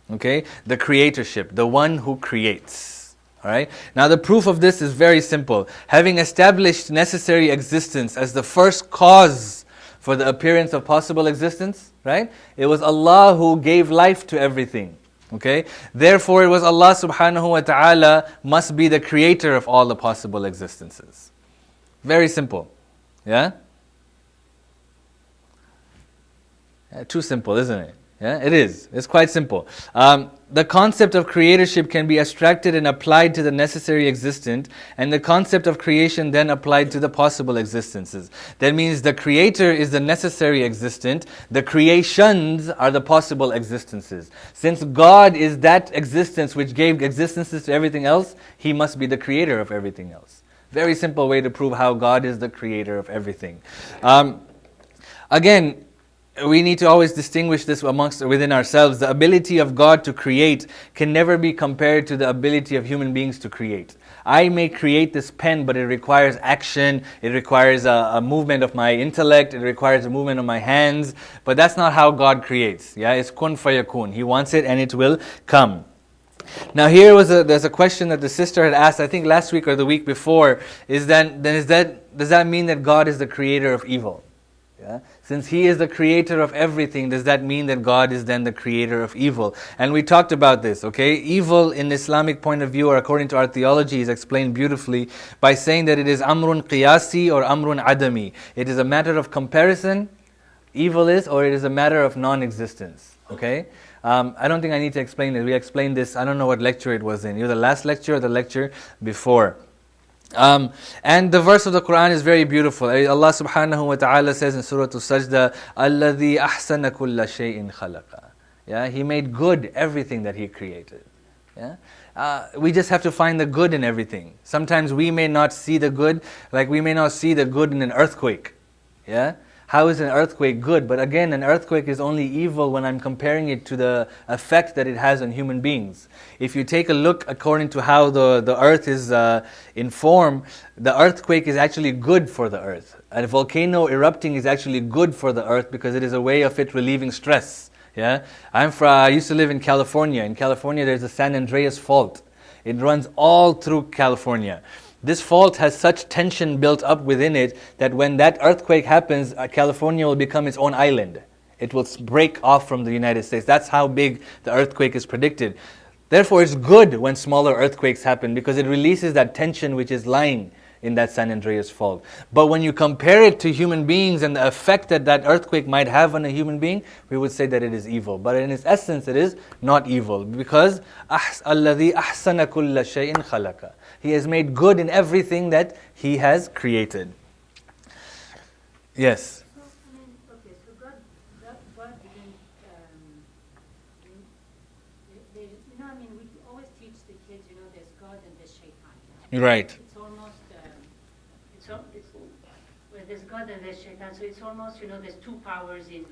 Okay, the creatorship, the one who creates. Alright? Now the proof of this is very simple. Having established necessary existence as the first cause for the appearance of possible existence, right? It was Allah who gave life to everything. Okay? Therefore it was Allah subhanahu wa ta'ala must be the creator of all the possible existences. Very simple. Yeah? Too simple, isn't it? Yeah, it is. It's quite simple. The concept of creatorship can be abstracted and applied to the necessary existent, and the concept of creation then applied to the possible existences. That means the creator is the necessary existent, the creations are the possible existences. Since God is that existence which gave existences to everything else, He must be the creator of everything else. Very simple way to prove how God is the creator of everything. Again, we need to always distinguish this within ourselves. The ability of God to create can never be compared to the ability of human beings to create. I may create this pen, but it requires action, it requires a movement of my intellect, it requires a movement of my hands, but that's not how God creates. Yeah, it's kun fayakun. He wants it and it will come. Now here there's a question that the sister had asked, I think last week or the week before, does that mean that God is the creator of evil? Yeah? Since He is the creator of everything, does that mean that God is then the creator of evil? And we talked about this, okay? Evil in Islamic point of view, or according to our theology, is explained beautifully by saying that it is amrun qiyasi or amrun adami. It is a matter of comparison, evil is, or it is a matter of non-existence, okay? I don't think I need to explain it. We explained this, I don't know what lecture it was in. Either the last lecture or the lecture before. And the verse of the Quran is very beautiful. Allah subhanahu wa ta'ala says in Surah Al-Sajda, الَّذِي أَحْسَنَ كُلَّ شَيْءٍ خَلَقَ. Yeah, He made good everything that He created. Yeah? We just have to find the good in everything. Sometimes we may not see the good, like we may not see the good in an earthquake. Yeah? How is an earthquake good? But again, an earthquake is only evil when I'm comparing it to the effect that it has on human beings. If you take a look according to how the earth is in form, the earthquake is actually good for the earth. A volcano erupting is actually good for the earth because it is a way of it relieving stress. Yeah, I used to live in California. In California, there's the San Andreas Fault. It runs all through California. This fault has such tension built up within it that when that earthquake happens, California will become its own island. It will break off from the United States. That's how big the earthquake is predicted. Therefore, it's good when smaller earthquakes happen because it releases that tension which is lying in that San Andreas Fault. But when you compare it to human beings and the effect that that earthquake might have on a human being, we would say that it is evil. But in its essence, it is not evil because الَّذِي أَحْسَنَ كُلَّ شَيْءٍ خَلَقَ. He has made good in everything that He has created. Yes. So, I mean, okay, so God didn't, you know, I mean, we always teach the kids, you know, there's God and there's Shaitan. Right. It's almost, where there's God and there's Shaitan, so it's almost, you know, there's two powers in...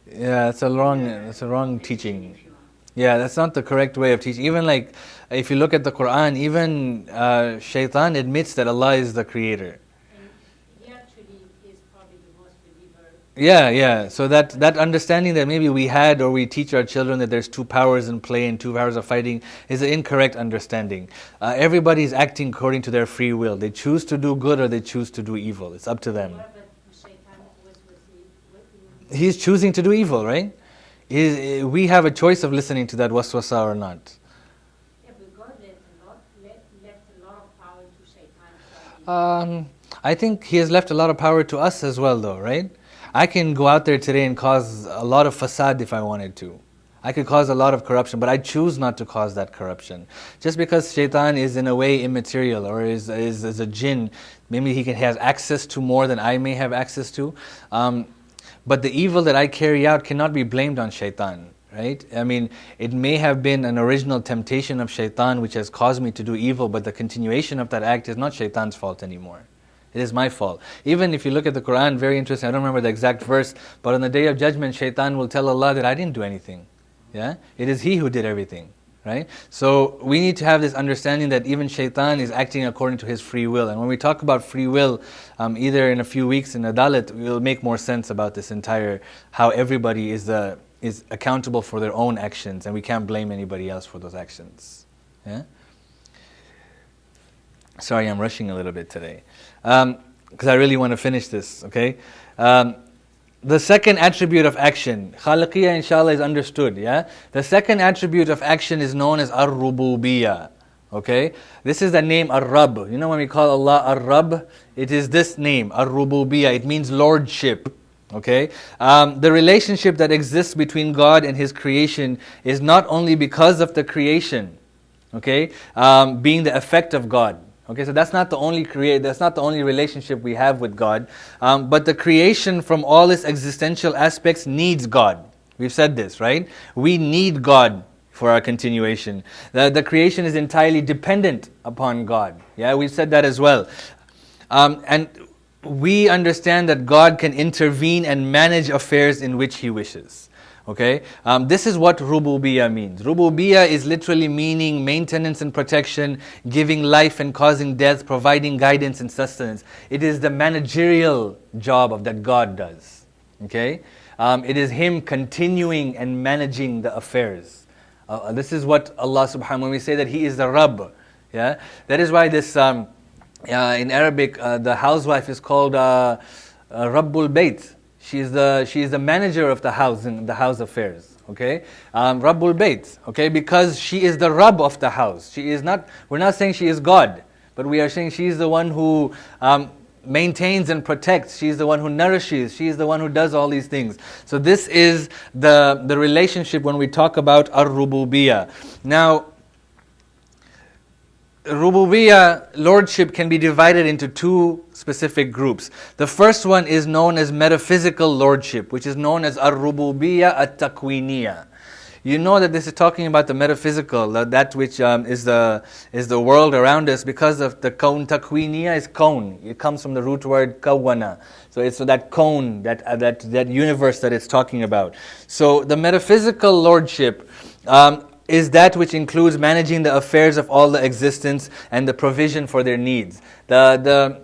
Yeah, that's a wrong teaching. Yeah, that's not the correct way of teaching. Even like, if you look at the Quran, even Shaitan admits that Allah is the creator. And he actually is probably the most believer. Yeah. So that understanding that maybe we had or we teach our children that there's two powers in play and two powers of fighting is an incorrect understanding. Everybody's acting according to their free will. They choose to do good or they choose to do evil. It's up to them. What about Shaitan? What He's choosing to do evil, right? We have a choice of listening to that waswasa or not. Yeah, but God left a lot of power to Shaitan. I think He has left a lot of power to us as well though, right? I can go out there today and cause a lot of fasad if I wanted to. I could cause a lot of corruption, but I choose not to cause that corruption. Just because Shaitan is in a way immaterial or is a jinn, maybe he has access to more than I may have access to. But the evil that I carry out cannot be blamed on Shaitan, right? I mean, it may have been an original temptation of Shaitan which has caused me to do evil, but the continuation of that act is not Shaitan's fault anymore. It is my fault. Even if you look at the Quran, very interesting, I don't remember the exact verse, but on the Day of Judgment, Shaitan will tell Allah that I didn't do anything. Yeah, it is he who did everything. Right? So we need to have this understanding that even Shaitan is acting according to his free will. And when we talk about free will, either in a few weeks in Adalat, we'll make more sense about this entire, how everybody is accountable for their own actions and we can't blame anybody else for those actions. Yeah? Sorry, I'm rushing a little bit today. Because I really want to finish this, okay? The second attribute of action, khaliqiyya inshallah is understood, yeah? The second attribute of action is known as ar-rububiyyah, okay? This is the name ar-Rabb. You know when we call Allah ar-Rabb, it is this name, ar-rububiyyah. It means lordship, okay? The relationship that exists between God and His creation is not only because of the creation, okay? Being the effect of God. Okay, so that's not the only relationship we have with God. But the creation from all its existential aspects needs God. We've said this, right? We need God for our continuation. The creation is entirely dependent upon God. Yeah, we've said that as well. And we understand that God can intervene and manage affairs in which He wishes. Okay, this is what rububiyyah means. Rububiyyah is literally meaning maintenance and protection, giving life and causing death, providing guidance and sustenance. It is the managerial job that God does. Okay, it is Him continuing and managing the affairs. This is what Allah subhanahu, when we say that He is the Rabb, yeah, that is why this in Arabic the housewife is called Rabbul Bayt. She is the manager of the house in the house affairs. Okay, Rabbul Bayt. Okay, because she is the Rabb of the house. She is not. We're not saying she is God, but we are saying she is the one who maintains and protects. She is the one who nourishes. She is the one who does all these things. So this is the relationship when we talk about ar-rububiyyah. Now, Rububiyyah, lordship, can be divided into two specific groups. The first one is known as metaphysical lordship, which is known as ar-rububiyyah at-takwiniyah. You know that this is talking about the metaphysical, that which is the world around us, because of the kawn. Takwiniyah is kawn. It comes from the root word kawana. So it's that cone, that universe that it's talking about. So the metaphysical lordship is that which includes managing the affairs of all the existence and the provision for their needs. The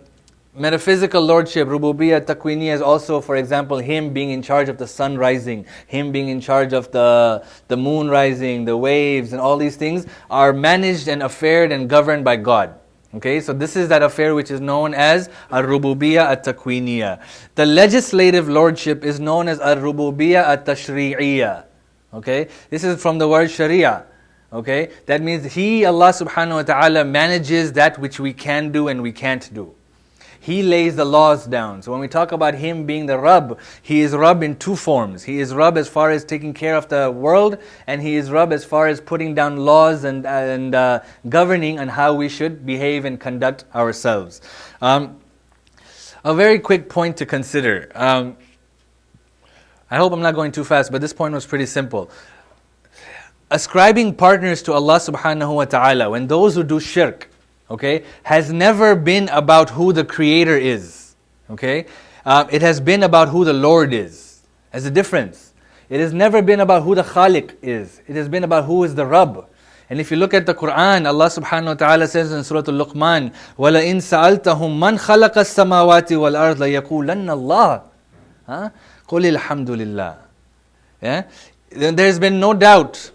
metaphysical lordship, rububiyyah, takwiniya, is also, for example, him being in charge of the sun rising, him being in charge of the moon rising, the waves, and all these things are managed and affared and governed by God. Okay, so this is that affair which is known as al-rububiyyah at-takwiniya. The legislative lordship is known as al-rububiyyah at-tashri'iyya. Okay, this is from the word sharia. Okay, that means He, Allah subhanahu wa ta'ala, manages that which we can do and we can't do. He lays the laws down. So when we talk about Him being the Rabb, He is Rabb in two forms. He is Rabb as far as taking care of the world, and He is Rabb as far as putting down laws and governing on how we should behave and conduct ourselves. A very quick point to consider. I hope I'm not going too fast, but this point was pretty simple. Ascribing partners to Allah subhanahu wa ta'ala, when those who do shirk, okay, has never been about who the Creator is. Okay, it has been about who the Lord is. There's a difference. It has never been about who the Khaliq is. It has been about who is the Rabb. And if you look at the Quran, Allah subhanahu wa ta'ala says in Surah Al-Luqman, وَلَئِن سَأَلْتَهُمْ مَنْ خَلَقَ السَّمَاوَاتِ وَالْأَرْضَ لَيَقُولَنَّ اللَّهِ قُلِ الْحَمْدُ لِلَّهِ. Yeah? There's been no doubt.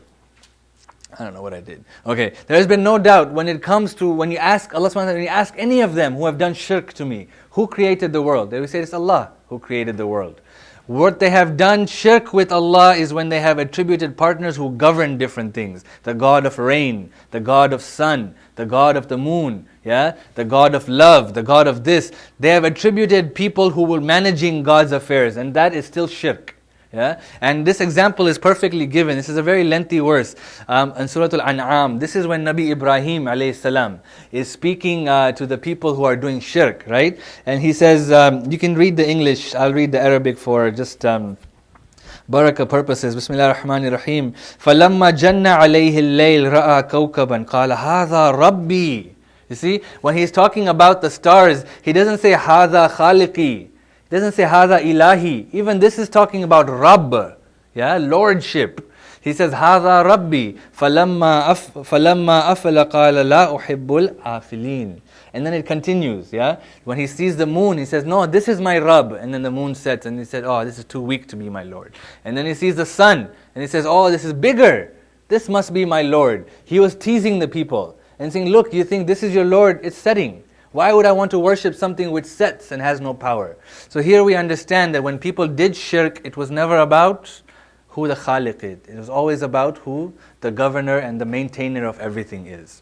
I don't know what I did. Okay, there has been no doubt when it comes to, when you ask Allah subhanahu wa ta'ala, when you ask any of them who have done shirk to me, who created the world? They will say it's Allah who created the world. What they have done shirk with Allah is when they have attributed partners who govern different things. The God of rain, the God of sun, the God of the moon, yeah, the God of love, the God of this. They have attributed people who were managing God's affairs, and that is still shirk. Yeah? And this example is perfectly given. This is a very lengthy verse in Surah Al-An'am. This is when Nabi Ibrahim alayhi salam is speaking to the people who are doing shirk, right? And he says, you can read the English, I'll read the Arabic for just barakah purposes. Bismillah ar-Rahman ar-Rahim. فَلَمَّا جَنَّ عَلَيْهِ اللَّيْلِ رَأَى كَوْكَبًا قَالَ هَذَا رَبِّي. You see, when he's talking about the stars, he doesn't say هَذَا خَالِقِي. It doesn't say Hada ilahi. Even this is talking about Rabb, yeah, lordship. He says Hada Rabbi. فَلَمَّا أَفَلَ قَالَ لَا أُحِبُّ الْآفِلِينَ. And then it continues, yeah. When he sees the moon, he says, no, this is my Rabb. And then the moon sets, and he said, oh, this is too weak to be my Lord. And then he sees the sun, and he says, oh, this is bigger. This must be my Lord. He was teasing the people and saying, look, you think this is your Lord? It's setting. Why would I want to worship something which sets and has no power? So here we understand that when people did shirk, it was never about who the Khaliq is. It was always about who the governor and the maintainer of everything is.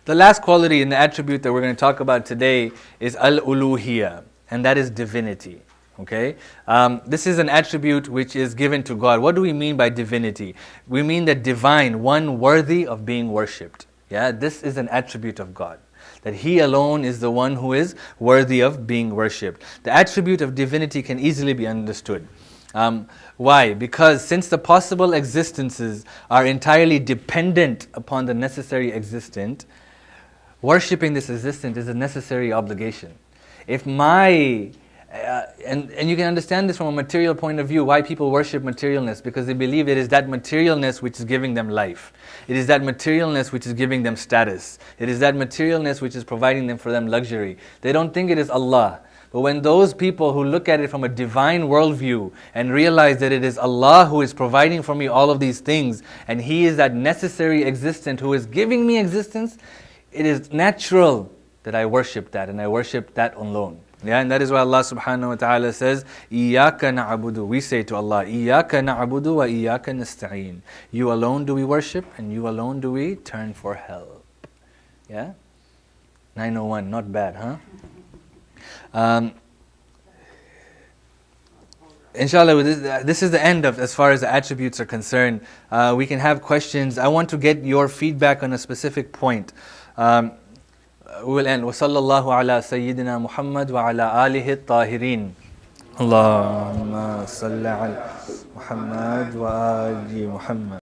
The last quality and the attribute that we're going to talk about today is al-uluhiyya, and that is divinity. Okay, this is an attribute which is given to God. What do we mean by divinity? We mean that divine, one worthy of being worshipped. Yeah, this is an attribute of God. That He alone is the one who is worthy of being worshipped. The attribute of divinity can easily be understood. Why? Because since the possible existences are entirely dependent upon the necessary existent, worshipping this existent is a necessary obligation. If my and you can understand this from a material point of view, why people worship materialness, because they believe it is that materialness which is giving them life. It is that materialness which is giving them status. It is that materialness which is providing them for them luxury. They don't think it is Allah. But when those people who look at it from a divine worldview and realize that it is Allah who is providing for me all of these things, and He is that necessary existent who is giving me existence, it is natural that I worship that, and I worship that alone. Yeah, and that is why Allah subhanahu wa ta'ala says, إِيَّاكَ نَعْبُدُ. We say to Allah, إِيَّاكَ نَعْبُدُ وَإِيَّاكَ نَسْتَعِينَ. You alone do we worship, and you alone do we turn for help. Yeah? 901, not bad, huh? Inshallah, this is the end of as far as the attributes are concerned. We can have questions. I want to get your feedback on a specific point. We will end. وصلى الله على سيدنا محمد وعلى آله الطاهرين. اللهم صل على محمد وآل محمد.